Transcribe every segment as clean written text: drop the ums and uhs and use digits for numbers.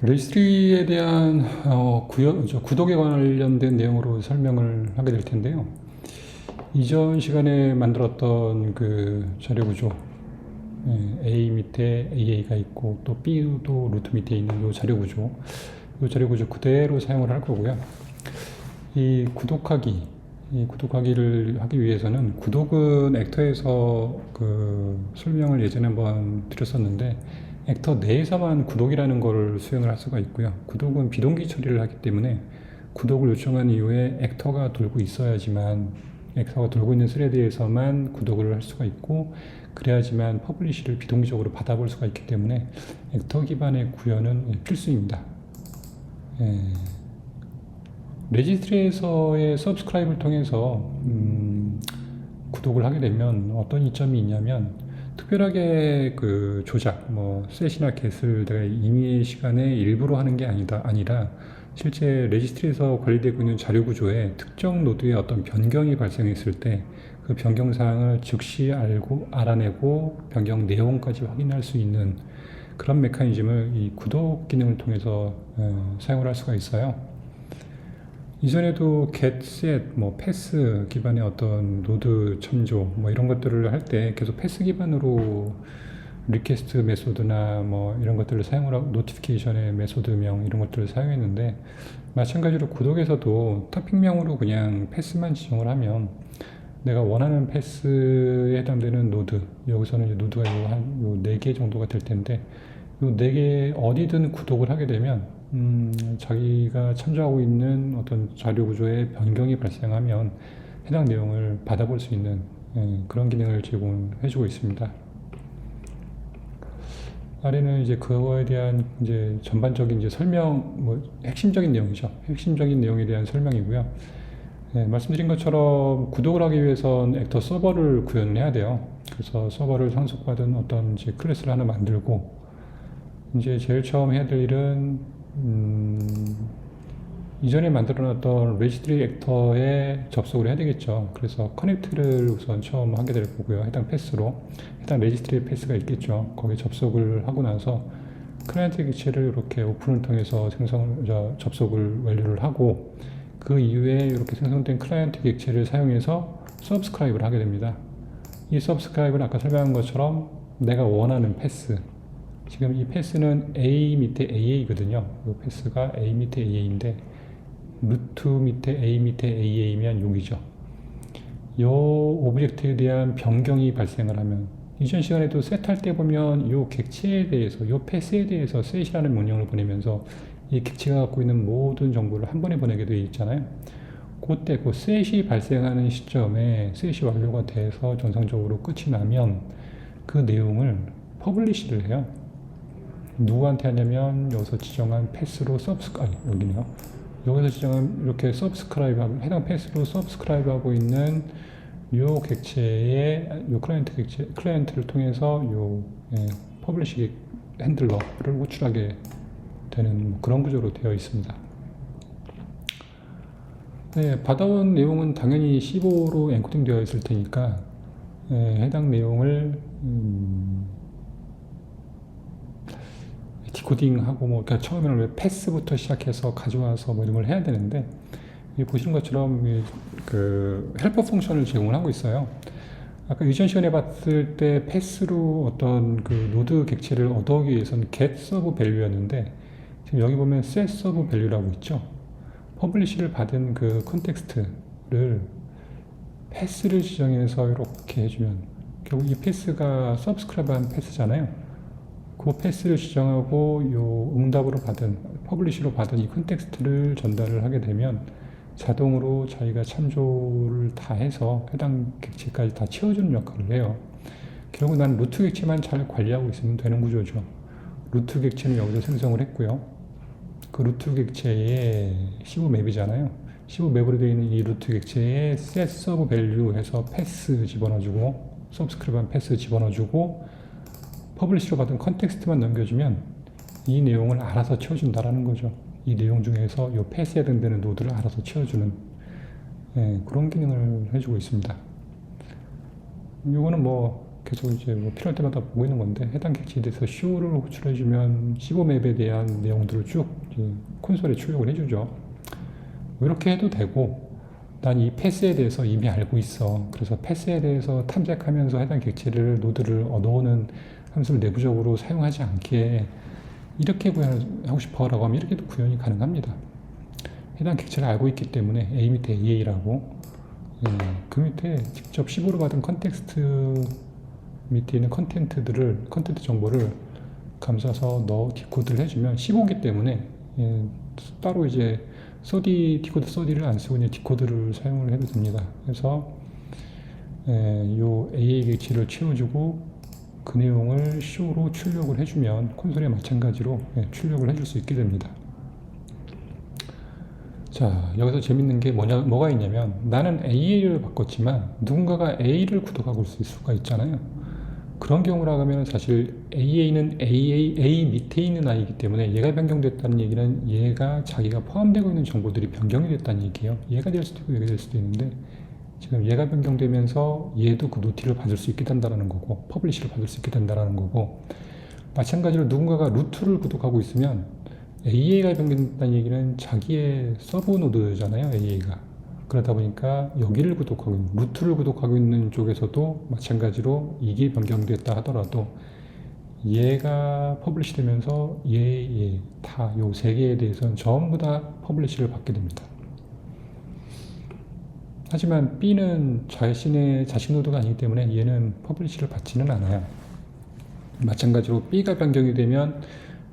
레지스트리에 대한 구독에 관련된 내용으로 설명을 하게 될 텐데요. 이전 시간에 만들었던 그 자료 구조, A 밑에 AA가 있고 또 B도 루트 밑에 있는 이 자료 구조, 이 자료 구조 그대로 사용을 할 거고요. 이 구독하기를 하기 위해서는 구독은 액터에서 그 설명을 예전에 한번 드렸었는데 액터 내에서만 구독이라는 걸 수행을 할 수가 있고요. 구독은 비동기 처리를 하기 때문에 구독을 요청한 이후에 액터가 돌고 있어야지만 액터가 돌고 있는 스레드에서만 구독을 할 수가 있고 그래야지만 퍼블리시를 비동기적으로 받아볼 수가 있기 때문에 액터 기반의 구현은 필수입니다. 예. 레지스트리에서의 서브스크라이브를 통해서 구독을 하게 되면 어떤 이점이 있냐면 특별하게 그 조작, 뭐 셋이나 get을 내가 임의의 시간에 일부러 하는 게 아니라 실제 레지스트리에서 관리되고 있는 자료 구조에 특정 노드에 어떤 변경이 발생했을 때 그 변경 사항을 즉시 알아내고 변경 내용까지 확인할 수 있는 그런 메커니즘을 이 구독 기능을 통해서 사용을 할 수가 있어요. 이전에도 get, set, 뭐 pass 기반의 어떤 노드 참조 뭐 이런 것들을 할 때 계속 pass 기반으로 리퀘스트 메소드나 뭐 이런 것들을 사용을 하고 노티피케이션의 메소드명 이런 것들을 사용했는데 마찬가지로 구독에서도 토픽명으로 그냥 패스만 지정을 하면 내가 원하는 패스에 해당되는 노드, 여기서는 이제 노드가 한 4개 정도가 될 텐데 이 4개 어디든 구독을 하게 되면 자기가 참조하고 있는 어떤 자료 구조에 변경이 발생하면 해당 내용을 받아볼 수 있는 그런 기능을 제공해주고 있습니다. 아래는 이제 그거에 대한 이제 전반적인 이제 설명, 뭐 핵심적인 내용이죠. 핵심적인 내용에 대한 설명이고요. 말씀드린 것처럼 구독을 하기 위해선 액터 서버를 구현을 해야 돼요. 그래서 서버를 상속받은 어떤 이제 클래스를 하나 만들고 이제 제일 처음 해야 될 일은 이전에 만들어놨던 레지스트리 액터에 접속을 해야 되겠죠. 그래서 커넥트를 우선 처음 하게 될 거고요. 해당 패스로 해당 레지스트리 패스가 있겠죠. 거기에 접속을 하고 나서 클라이언트 객체를 이렇게 오픈을 통해서 접속을 완료를 하고 그 이후에 이렇게 생성된 클라이언트 객체를 사용해서 서브스크라이브를 하게 됩니다. 이 서브스크라이브는 아까 설명한 것처럼 내가 원하는 패스, 지금 이 패스는 A 밑에 AA거든요. 이 패스가 A 밑에 AA인데 루트 밑에 A 밑에 AA면 여기죠. 이 오브젝트에 대한 변경이 발생을 하면 이전 시간에도 셋할 때 보면 이 객체에 대해서 이 패스에 대해서 set이라는 명령을 보내면서 이 객체가 갖고 있는 모든 정보를 한 번에 보내게 되어 있잖아요. 그때 그 set이 발생하는 시점에 set이 완료가 돼서 정상적으로 끝이 나면 그 내용을 퍼블리시를 해요. 누구한테 하냐면 여기서 지정한 패스로 여기네요. 여기서 지정한 이렇게 서브스크라이브 해당 패스로 서브스크라이브 하고 있는 요 객체의 요 클라이언트를 통해서 요 퍼블리시 핸들러를 호출하게 되는 그런 구조로 되어 있습니다. 받아온 내용은 당연히 C5로 엔코딩 되어 있을 테니까 해당 내용을 디코딩하고 뭐 그러니까 처음에는 왜 패스부터 시작해서 가져와서 뭐 이런 걸 해야 되는데 보시는 것처럼 그 헬퍼 펑션을 제공을 하고 있어요. 아까 이전 시간에 봤을 때 패스로 어떤 그 노드 객체를 얻어오기 위해서는 get 서브 밸류였는데 지금 여기 보면 set 서브 밸류라고 있죠. 퍼블리시를 받은 그 컨텍스트를 패스를 지정해서 이렇게 해주면 결국 이 패스가 서브스크라이브한 패스잖아요. 그 패스를 지정하고 요 응답으로 받은 퍼블리시로 받은 이 컨텍스트를 전달을 하게 되면 자동으로 자기가 참조를 다 해서 해당 객체까지 다 채워주는 역할을 해요. 결국 난 루트 객체만 잘 관리하고 있으면 되는 구조죠. 루트 객체는 여기서 생성을 했고요. 그 루트 객체의 C5 맵이잖아요. C5 맵으로 되어 있는 이 루트 객체에 set sub value 해서 패스 집어넣어주고 서브스크립트한 패스 집어넣어주고 퍼블리시로 받은 컨텍스트만 넘겨주면 이 내용을 알아서 채워준다라는 거죠. 이 내용 중에서 이 패스에 해당되는 노드를 알아서 채워주는 그런 기능을 해주고 있습니다. 이거는 뭐 계속 이제 뭐 필요할 때마다 보고 있는 건데, 해당 객체에 대해서 쇼를 호출해주면 15맵에 대한 내용들을 쭉 콘솔에 출력을 해주죠. 이렇게 해도 되고, 난 이 패스에 대해서 이미 알고 있어. 그래서 패스에 대해서 탐색하면서 해당 객체를 노드를 얻어오는 함수를 내부적으로 사용하지 않게 이렇게 구현하고 싶어라고 하면 이렇게도 구현이 가능합니다. 해당 객체를 알고 있기 때문에 A 밑에 AA라고, 그 밑에 직접 15로 받은 컨텍스트 밑에 있는 컨텐트 정보를 감싸서 디코드를 해주면 15기 때문에 따로 이제 디코드 서디를 안 쓰고 그냥 디코드를 사용을 해도 됩니다. 그래서 요 AA 객체를 채워주고 그 내용을 show로 출력을 해주면 콘솔에 마찬가지로 출력을 해줄 수 있게 됩니다. 자, 여기서 재밌는 게 뭐가 있냐면, 나는 AA를 바꿨지만 누군가가 A를 구독하고 있을 수가 있잖아요. 그런 경우라고 하면 사실 AA는 A 밑에 있는 아이이기 때문에 얘가 변경됐다는 얘기는 얘가 자기가 포함되고 있는 정보들이 변경이 됐다는 얘기예요. 얘가 될 수도 있고 얘가 될 수도 있는데, 지금 얘가 변경되면서 얘도 그 노티를 받을 수 있게 된다는 거고, 퍼블리시를 받을 수 있게 된다는 거고, 마찬가지로 누군가가 루트를 구독하고 있으면 AA가 변경된다는 얘기는 자기의 서브 노드잖아요, AA가. 그러다 보니까 여기를 루트를 구독하고 있는 쪽에서도 마찬가지로 이게 변경됐다 하더라도 얘가 퍼블리시 되면서 다 요 세 개에 대해서는 전부 다 퍼블리시를 받게 됩니다. 하지만 B는 자신의 자식 노드가 아니기 때문에 얘는 퍼블리시를 받지는 않아요. 마찬가지로 B가 변경이 되면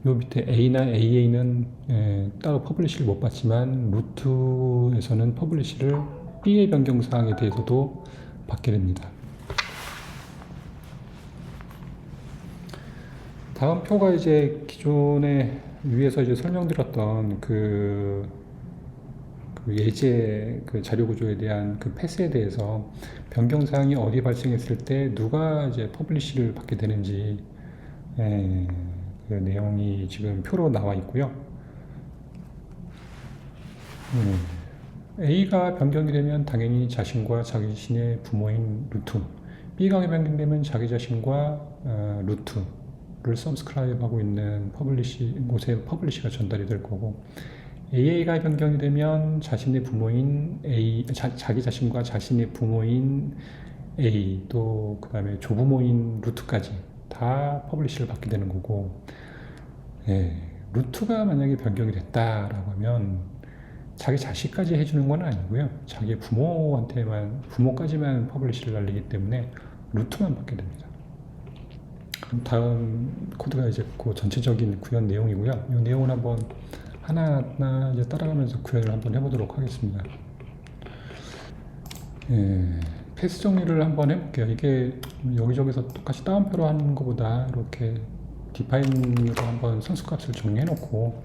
요 밑에 A나 AA는 따로 퍼블리시를 못 받지만 루트에서는 퍼블리시를 B의 변경 사항에 대해서도 받게 됩니다. 다음 표가 이제 기존에 위에서 이제 설명드렸던 그 예제 자료 구조에 대한 그 패스에 대해서 변경 사항이 어디 발생했을 때 누가 이제 퍼블리시를 받게 되는지 그 내용이 지금 표로 나와 있고요. A가 변경이 되면 당연히 자신과 자기 자신의 부모인 루트, B가 변경되면 자기 자신과 루트를 서브스크라이브하고 있는 곳에 퍼블리시가 전달이 될 거고, AA가 변경이 되면 자신의 부모인 자기 자신과 자신의 부모인 A, 또 그 다음에 조부모인 루트까지 다 퍼블리시를 받게 되는 거고, 루트가 만약에 변경이 됐다라고 하면 자기 자식까지 해주는 건 아니고요. 자기 부모까지만 퍼블리시를 날리기 때문에 루트만 받게 됩니다. 그럼 다음 코드가 이제 그 전체적인 구현 내용이고요. 이 내용을 한번 하나하나 이제 따라가면서 구현을 한번 해보도록 하겠습니다. 패스 정리를 한번 해볼게요. 이게 여기저기서 똑같이 따옴표로 하는 것보다 이렇게 디파인으로 한번 선수값을 정리해놓고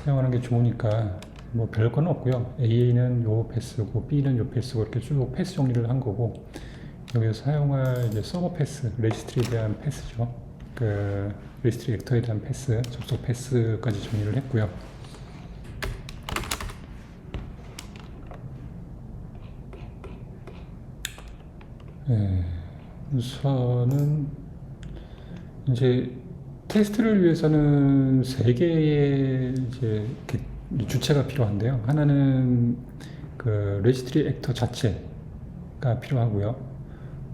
사용하는 게 좋으니까 뭐 별건 없고요. AA는 요 패스고 B는 요 패스고 이렇게 쭉 패스 정리를 한 거고, 여기서 사용할 이제 서버 패스, 레지스트리에 대한 패스죠. 그 레지스트리 액터에 대한 패스, 접속 패스까지 정리를 했고요. 우선은 이제 테스트를 위해서는 세 개의 이제 주체가 필요한데요. 하나는 그 레지스트리 액터 자체가 필요하고요.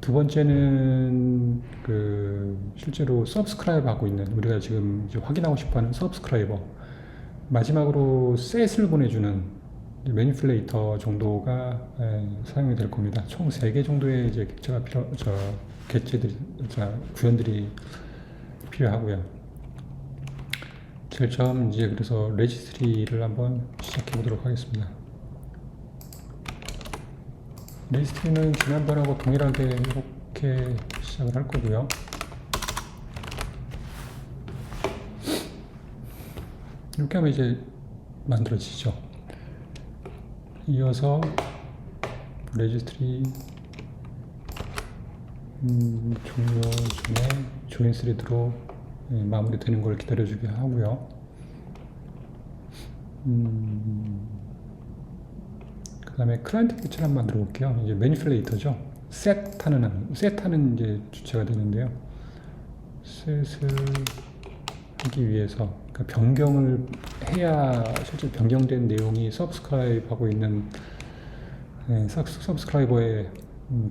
두 번째는 그 실제로 서브스크라이브 하고 있는, 우리가 지금 이제 확인하고 싶어하는 서브스크라이버, 마지막으로 셋을 보내주는 매니플레이터 정도가 사용이 될 겁니다. 총 3개 정도의 이제 구현들이 필요하고요. 제일 처음 이제 그래서 레지스트리를 한번 시작해 보도록 하겠습니다. 레지스트리는 지난번하고 동일하게 이렇게 시작을 할 거고요. 이렇게 하면 이제 만들어지죠. 이어서 레지스트리 종료 전에 조인 스레드로 마무리되는 걸 기다려주게 하고요. 그 다음에 클라이언트 객체를 한번 만들어 볼게요. 이제 매니플레이터죠. set하는 이제 주체가 되는데요. set을 하기 위해서 그러니까 변경을 해야 실제 변경된 내용이 subscribe하고 있는 서브스크라이버의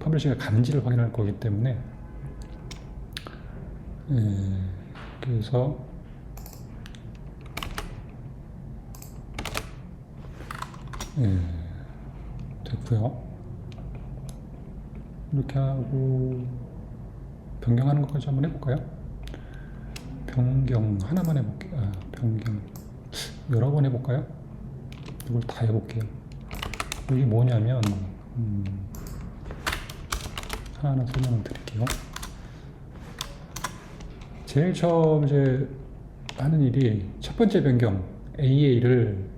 퍼블리싱의 감지를 확인할 거기 때문에 그래서 됐고요. 이렇게 하고 변경하는 것까지 한번 해볼까요? 변경 하나만 해볼게요. 변경 여러 번 해볼까요? 이걸 다 해볼게요. 여기 뭐냐면 하나하나 설명을 드릴게요. 제일 처음 이제 하는 일이 첫 번째 변경 AA를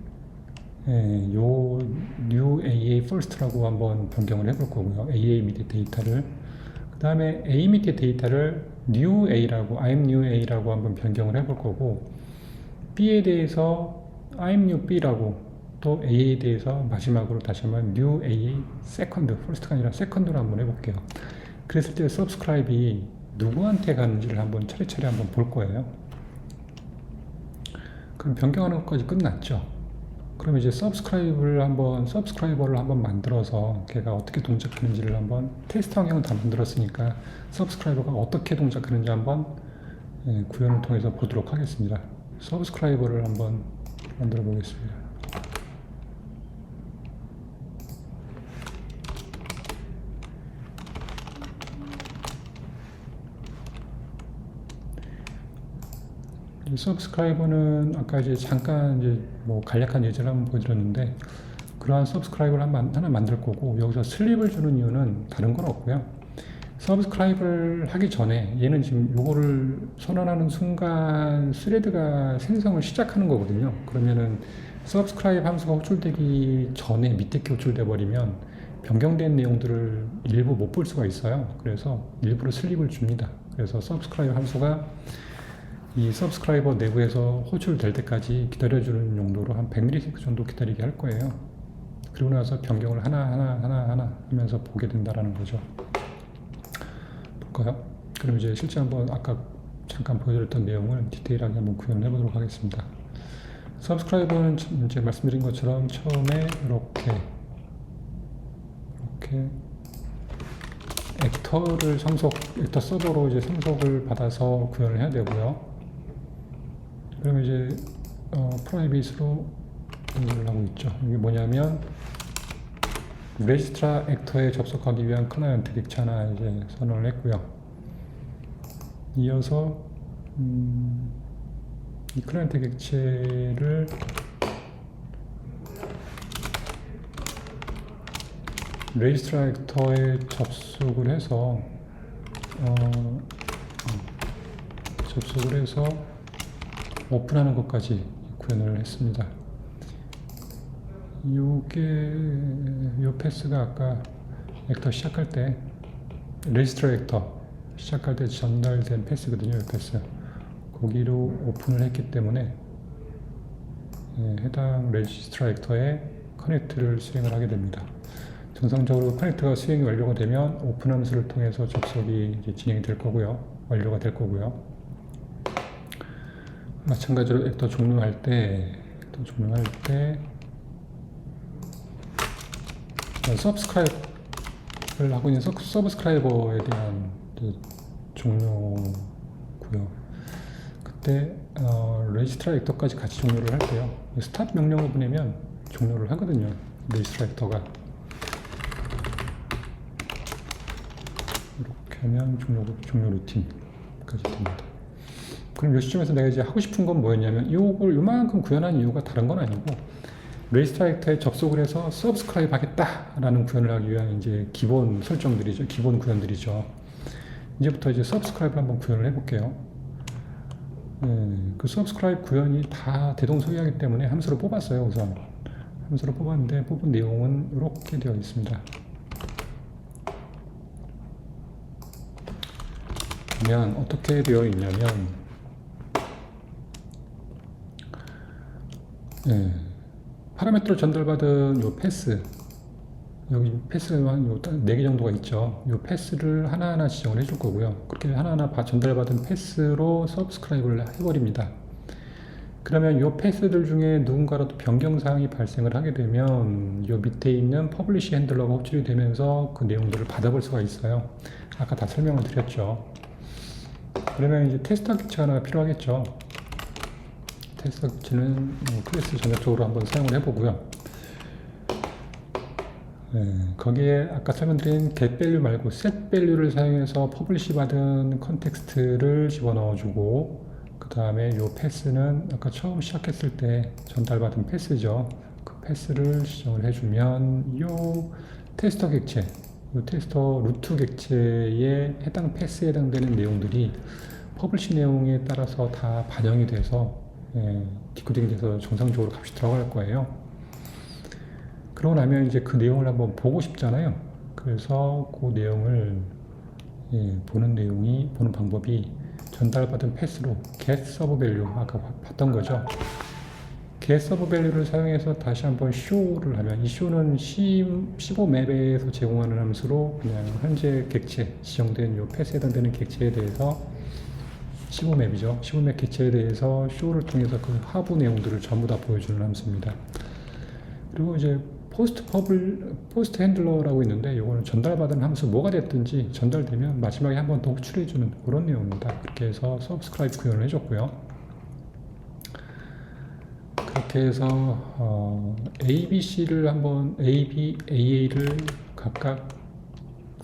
요 new AA first라고 한번 변경을 해볼 거고요. AA 밑에 데이터를 그 다음에 A 밑에 데이터를 new A라고 I'm new A라고 한번 변경을 해볼 거고 B에 대해서 I'm new B라고 또 A에 대해서 마지막으로 다시 한번 new A second first가 아니라 second로 한번 해볼게요. 그랬을 때 subscribe이 누구한테 가는지를 한번 차례차례 한번 볼 거예요. 그럼 변경하는 것까지 끝났죠. 그럼 이제 서브스크라이버를 한번 만들어서 걔가 어떻게 동작하는지를 한번 테스트 환경은 다 만들었으니까 서브스크라이버가 어떻게 동작하는지 한번 구현을 통해서 보도록 하겠습니다. 서브스크라이버를 한번 만들어 보겠습니다. 이 서브스크라이버는 아까 이제 잠깐 이제 뭐 간략한 예제를 한번 보여드렸는데 그러한 서브스크라이버를 하나 만들 거고 여기서 슬립을 주는 이유는 다른 건 없고요. 서브스크라이브를 하기 전에 얘는 지금 요거를 선언하는 순간 스레드가 생성을 시작하는 거거든요. 그러면은 서브스크라이브 함수가 호출되기 전에 밑에 게 호출돼 버리면 변경된 내용들을 일부 못 볼 수가 있어요. 그래서 일부러 슬립을 줍니다. 그래서 서브스크라이브 함수가 이 서브스크라이버 내부에서 호출될 때까지 기다려주는 용도로 한 100ms 정도 기다리게 할 거예요. 그리고 나서 변경을 하나 하면서 보게 된다라는 거죠. 볼까요? 그럼 이제 실제 한번 아까 잠깐 보여드렸던 내용을 디테일하게 한번 구현을 해보도록 하겠습니다. 서브스크라이버는 이제 말씀드린 것처럼 처음에 이렇게 액터 서버로 이제 상속을 받아서 구현을 해야 되고요. 그러면 이제 프라이빗으로 연결을 하고 있죠. 이게 뭐냐면 레지스트라 액터에 접속하기 위한 클라이언트 객체 하나 이제 선언을 했고요. 이어서 이 클라이언트 객체를 레지스트라 액터에 접속을 해서 오픈하는 것까지 구현을 했습니다. 요 패스가 아까 액터 시작할 때 레지스트라 액터 시작할 때 전달된 패스거든요. 이 패스 거기로 오픈을 했기 때문에 해당 레지스트라 액터에 커넥트를 수행을 하게 됩니다. 정상적으로 커넥트가 수행이 완료가 되면 오픈 함수를 통해서 접속이 이제 진행이 될 거고요. 완료가 될 거고요. 마찬가지로 액터 종료할 때 서브스크라이브를 하고 있는 서브스크라이버에 대한 종료고요. 그때 레지스트라 액터까지 같이 종료를 할게요. 스탑 명령을 보내면 종료를 하거든요. 레지스트라 액터가 이렇게 하면 종료 루틴까지 됩니다. 그럼 이 시점에서 내가 이제 하고 싶은 건 뭐였냐면 요만큼 구현한 이유가 다른 건 아니고 레지스트라 액터에 접속을 해서 서브스크라이브 하겠다라는 구현을 하기 위한 이제 기본 설정들이죠. 기본 구현들이죠. 이제부터 이제 서브스크라이브를 한번 구현을 해볼게요. 그 서브스크라이브 구현이 다 대동소이하기 때문에 함수를 뽑았어요. 우선 함수를 뽑았는데 뽑은 내용은 이렇게 되어 있습니다. 그러면 어떻게 되어 있냐면 파라미터로 전달받은 요 패스 여기 패스가 한 4개 정도가 있죠. 이 패스를 하나하나 지정을 해줄 거고요. 그렇게 하나하나 전달받은 패스로 서브스크라이브를 해버립니다. 그러면 이 패스들 중에 누군가라도 변경사항이 발생을 하게 되면 이 밑에 있는 퍼블리시 핸들러가 호출이 되면서 그 내용들을 받아볼 수가 있어요. 아까 다 설명을 드렸죠. 그러면 이제 테스터 객체 하나가 필요하겠죠. 테스터 객체는 클래스 전략적으로 한번 사용을 해보고요. 거기에 아까 설명드린 getValue 말고 setValue를 사용해서 퍼블리시 받은 컨텍스트를 집어넣어주고, 그 다음에 이 패스는 아까 처음 시작했을 때 전달받은 패스죠. 그 패스를 지정을 해주면 이 테스터 객체, 이 테스터 루트 객체에 해당 패스에 해당되는 내용들이 퍼블리시 내용에 따라서 다 반영이 돼서 디코딩이 돼서 정상적으로 값이 들어갈 거예요. 그러고 나면 이제 그 내용을 한번 보고 싶잖아요. 그래서 그 내용을 보는 방법이 전달받은 패스로 get server value, 아까 봤던 거죠. get server value를 사용해서 다시 한번 show를 하면, 이 show는 15맵에서 제공하는 함수로 그냥 현재 객체, 지정된 이 패스에 해당되는 객체에 대해서 15맵이죠. 15맵 객체에 대해서 show를 통해서 그 하부 내용들을 전부 다 보여주는 함수입니다. 그리고 이제 포스트 핸들러라고 있는데, 이거는 전달받은 함수 뭐가 됐든지 전달되면 마지막에 한 번 더 호출해주는 그런 내용입니다. 그렇게 해서 서브스크라이브 구현을 해줬고요. 그렇게 해서 ABC를 한번 AA를 각각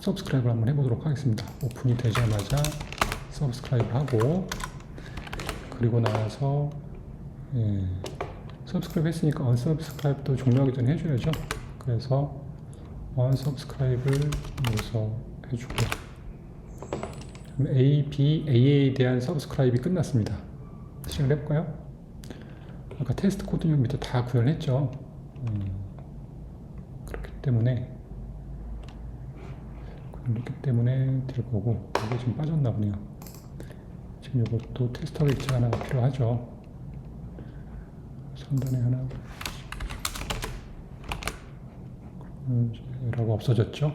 서브스크라이브를 한번 해보도록 하겠습니다. 오픈이 되자마자 서브스크라이브 하고, 그리고 나서 서브스크라이브 했으니까 언서브스크라이브도 종료하기 전에 해줘야죠. 그래서 언서브스크라이브를 여기서 해주고요. A, B, A에 대한 서브스크라이브이 끝났습니다. 시작을 해볼까요? 아까 테스트 코드 여기 밑에 다 구현했죠. 그렇기 때문에 될 거고, 이게 좀 빠졌나 보네요. 지금 이것도 테스터 객체 하나가 필요하죠. 상단에 하나 라고 없어졌죠.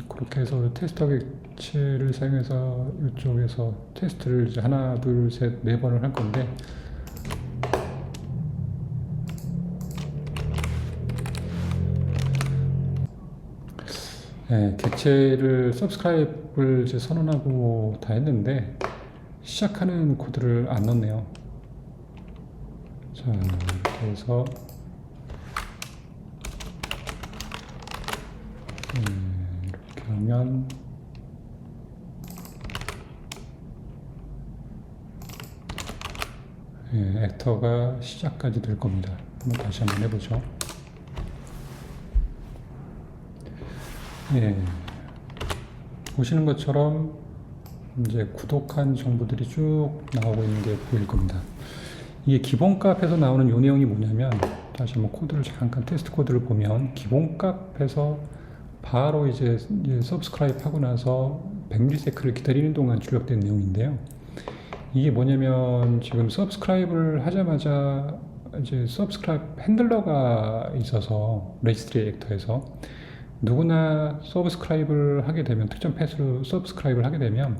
그렇게 해서 테스터 객체를 사용해서 이쪽에서 테스트를 이제 하나, 둘, 셋, 네 번을 할 건데, 객체를 서브스크라이브를 이제 선언하고 다 했는데 시작하는 코드를 안 넣네요. 자, 이렇게 해서 이렇게 하면 액터가 시작까지 될 겁니다. 한번 다시 한번 해보죠. 보시는 것처럼 이제 구독한 정보들이 쭉 나오고 있는 게 보일 겁니다. 이게 기본값에서 나오는 요 내용이 뭐냐면, 다시 한번 코드를 잠깐 테스트 코드를 보면, 기본값에서 바로 이제 서브스크라이브 하고 나서 100ms를 기다리는 동안 출력된 내용인데요. 이게 뭐냐면, 지금 서브스크라이브를 하자마자 이제 서브스크라이브 핸들러가 있어서 레지스트리 액터에서 누구나 서브스크라이브를 하게 되면, 특정 패스로 서브스크라이브를 하게 되면,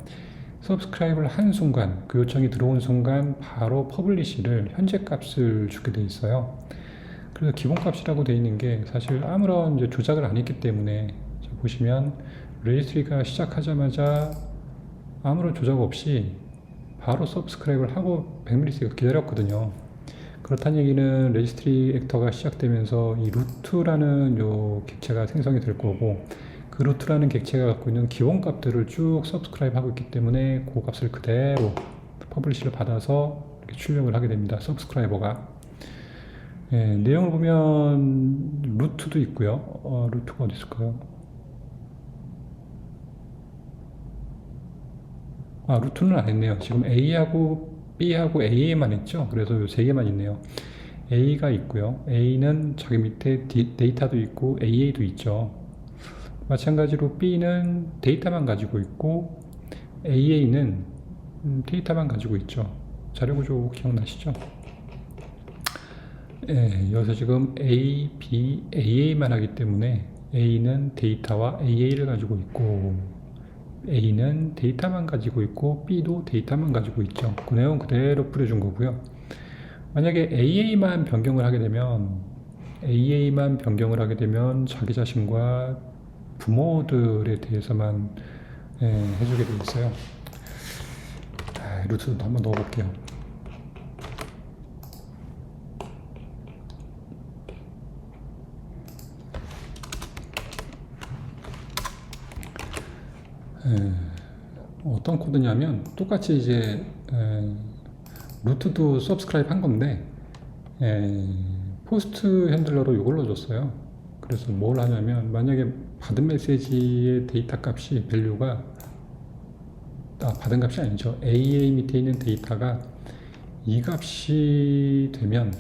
서브스크라이브를 한 순간, 그 요청이 들어온 순간 바로 퍼블리시를 현재 값을 주게 돼 있어요. 그래서 기본값이라고 돼 있는 게 사실 아무런 이제 조작을 안 했기 때문에, 보시면 레지스트리가 시작하자마자 아무런 조작 없이 바로 서브스크라이브를 하고 100ms가 기다렸거든요. 그렇다는 얘기는 레지스트리 액터가 시작되면서 이 루트라는 요 객체가 생성이 될 거고, 그 루트라는 객체가 갖고 있는 기본 값들을 쭉 서브스크라이브 하고 있기 때문에 그 값을 그대로 퍼블리시를 받아서 이렇게 출력을 하게 됩니다. 서브스크라이버가. 내용을 보면 루트도 있고요. 루트가 어디 있을까요? 루트는 안 했네요. 지금 A하고 B하고 A에만 했죠. 그래서 이 세 개만 있네요. A가 있고요. A는 저기 밑에 데이터도 있고 AA도 있죠. 마찬가지로 B는 데이터만 가지고 있고 AA는 데이터만 가지고 있죠. 자료구조 기억나시죠? 예, 여기서 지금 A, B, AA만 하기 때문에 A는 데이터와 AA를 가지고 있고 A는 데이터만 가지고 있고 B도 데이터만 가지고 있죠. 그 내용 그대로 뿌려준 거고요. 만약에 AA만 변경을 하게 되면 자기 자신과 부모들에 대해서만 해주게 되어 있어요. 루트도 한번 넣어볼게요. 어떤 코드냐면 똑같이 이제 루트도 서브스크라이브 한 건데 포스트 핸들러로 이걸 넣어줬어요. 그래서 뭘 하냐면 만약에 받은 메시지의 데이터 값이 밸류가 받은 값이 아니죠. AA 밑에 있는 데이터가 이 값이 되면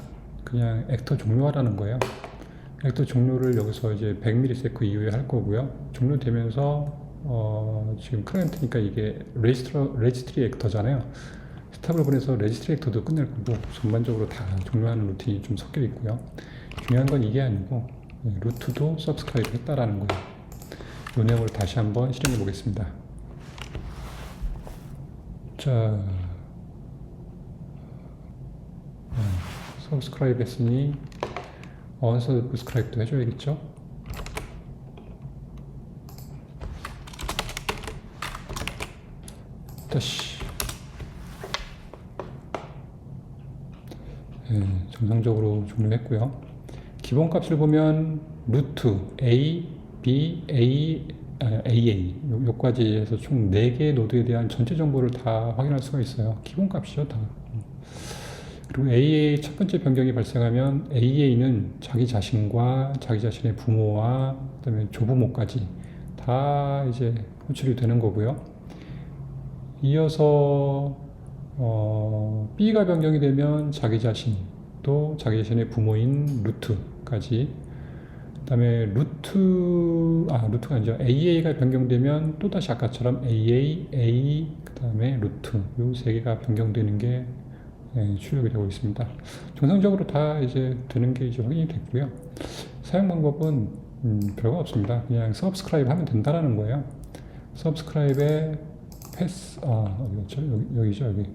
그냥 액터 종료하라는 거예요. 액터 종료를 여기서 이제 100ms 이후에 할 거고요. 종료되면서 지금 크라이언트니까 이게 레지스트리 액터잖아요. 스탑을 보내서 레지스트리 액터도 끝낼 거고 전반적으로 다 종료하는 루틴이 좀 섞여 있고요. 중요한 건 이게 아니고 루트도 서브스크라이브 했다라는 거예요. 이 내용을 다시 한번 실행해 보겠습니다. 자, 서브스크라이브 했으니 언서브스크라이브도 해줘야겠죠. 다시 정상적으로 종료했고요. 기본값을 보면 루트 A, B, AA 요까지 해서 총 4개의 노드에 대한 전체 정보를 다 확인할 수가 있어요. 기본값이죠 다. 그리고 AA 첫 번째 변경이 발생하면 AA는 자기 자신과 자기 자신의 부모와 그다음에 조부모까지 다 이제 호출이 되는 거고요. 이어서 B가 변경이 되면 자기 자신 또 자기 자신의 부모인 루트까지, 그 다음에 루트가 아니죠. AA가 변경되면 또다시 아까처럼 AA, A, 그 다음에 루트 이 3개가 변경되는 게 출력이 되고 있습니다. 정상적으로 다 이제 되는 게 이제 확인이 됐고요. 사용 방법은 별거 없습니다. 그냥 서브스크라이브 하면 된다라는 거예요. 서브스크라이브에 패스, 어디였죠? 여기죠, 여기.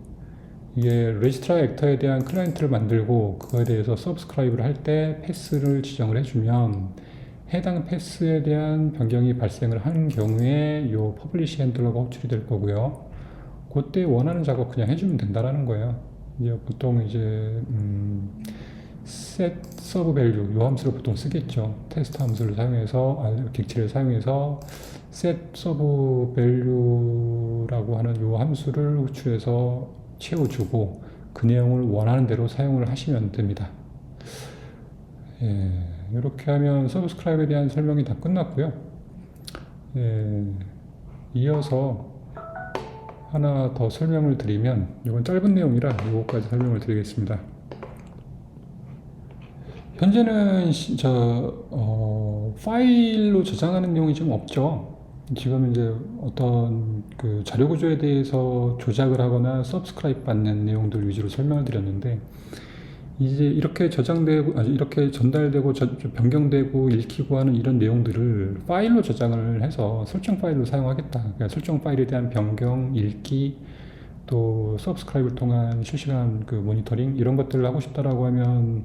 이게 레지스트라 액터에 대한 클라이언트를 만들고 그거에 대해서 서브스크라이브를 할 때 패스를 지정을 해주면 해당 패스에 대한 변경이 발생을 하는 경우에 요 퍼블리시 핸들러가 호출이 될 거고요. 그때 원하는 작업 그냥 해주면 된다라는 거예요. 이제 보통 이제 set sub value 요 함수를 보통 쓰겠죠. 테스트 함수를 사용해서 객체를 사용해서 set sub value라고 하는 요 함수를 호출해서 채워주고 그 내용을 원하는 대로 사용을 하시면 됩니다. 이렇게 하면 서브스크라이브에 대한 설명이 다 끝났고요. 이어서 하나 더 설명을 드리면, 이건 짧은 내용이라 이거까지 설명을 드리겠습니다. 현재는 파일로 저장하는 내용이 좀 없죠. 지금 이제 어떤 그 자료 구조에 대해서 조작을 하거나 서브스크라이브 받는 내용들 위주로 설명을 드렸는데, 이제 이렇게 저장되고 이렇게 전달되고 변경되고 읽히고 하는 이런 내용들을 파일로 저장을 해서 설정 파일로 사용하겠다. 그러니까 설정 파일에 대한 변경, 읽기, 또 서브스크라이브를 통한 실시간 그 모니터링 이런 것들을 하고 싶다라고 하면,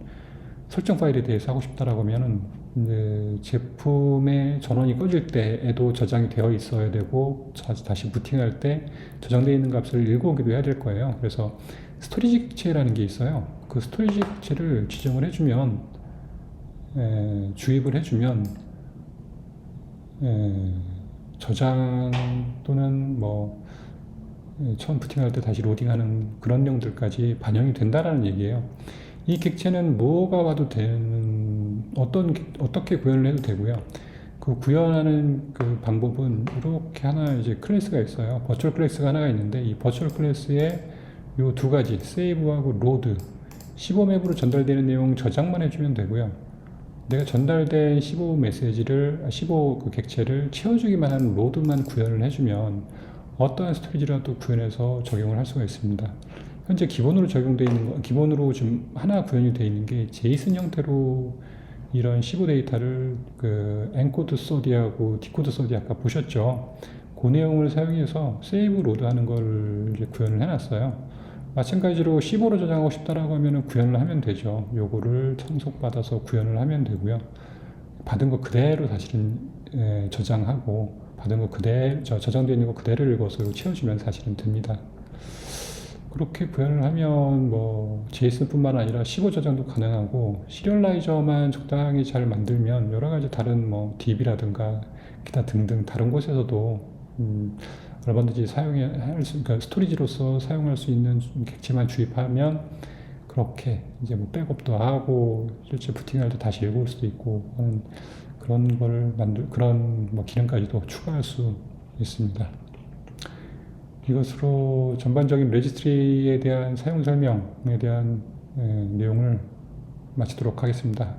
설정 파일에 대해서 하고 싶다라고 하면은 이제 제품의 전원이 꺼질 때에도 저장이 되어 있어야 되고 다시 부팅할 때 저장되어 있는 값을 읽어오기도 해야 될 거예요. 그래서 스토리지 객체라는 게 있어요. 그 스토리지 객체를 지정을 해주면 주입을 해주면 저장 또는 뭐 처음 부팅할 때 다시 로딩하는 그런 내용들까지 반영이 된다라는 얘기예요. 이 객체는 뭐가 와도 되는, 어떻게 구현을 해도 되고요. 그 구현하는 그 방법은 이렇게 하나 이제 클래스가 있어요. 버추얼 클래스가 하나가 있는데, 이 버추얼 클래스에 요 2가지, 세이브하고 로드, 15맵으로 전달되는 내용 저장만 해주면 되고요. 내가 전달된 15 그 객체를 채워주기만 하는 로드만 구현을 해주면 어떠한 스토리지라도 구현해서 적용을 할 수가 있습니다. 현재 기본으로 적용되어 있는 거, 기본으로 지금 하나 구현이 되어 있는 게 제이슨 형태로 이런 15 데이터를 그 엔코드 소디하고 디코드 소디 아까 보셨죠? 그 내용을 사용해서 세이브 로드하는 걸 이제 구현을 해놨어요. 마찬가지로 15로 저장하고 싶다라고 하면은 구현을 하면 되죠. 요거를 청속받아서 구현을 하면 되고요. 받은 거 그대로 사실은 저장하고 받은 거 그대로 저장되어 있는 거 그대로 읽어서 채워주면 사실은 됩니다. 그렇게 구현을 하면 뭐 JSON뿐만 아니라 15 저장도 가능하고 시리얼라이저만 적당히 잘 만들면 여러 가지 다른 뭐 DB라든가 기타 등등 다른 곳에서도 얼마든지 사용할 수, 그러니까 스토리지로서 사용할 수 있는 객체만 주입하면 그렇게 이제 뭐 백업도 하고 실제 부팅할 때 다시 읽을 수도 있고 하는 그런 걸 그런 뭐 기능까지도 추가할 수 있습니다. 이것으로 전반적인 레지스트리에 대한 사용 설명에 대한 내용을 마치도록 하겠습니다.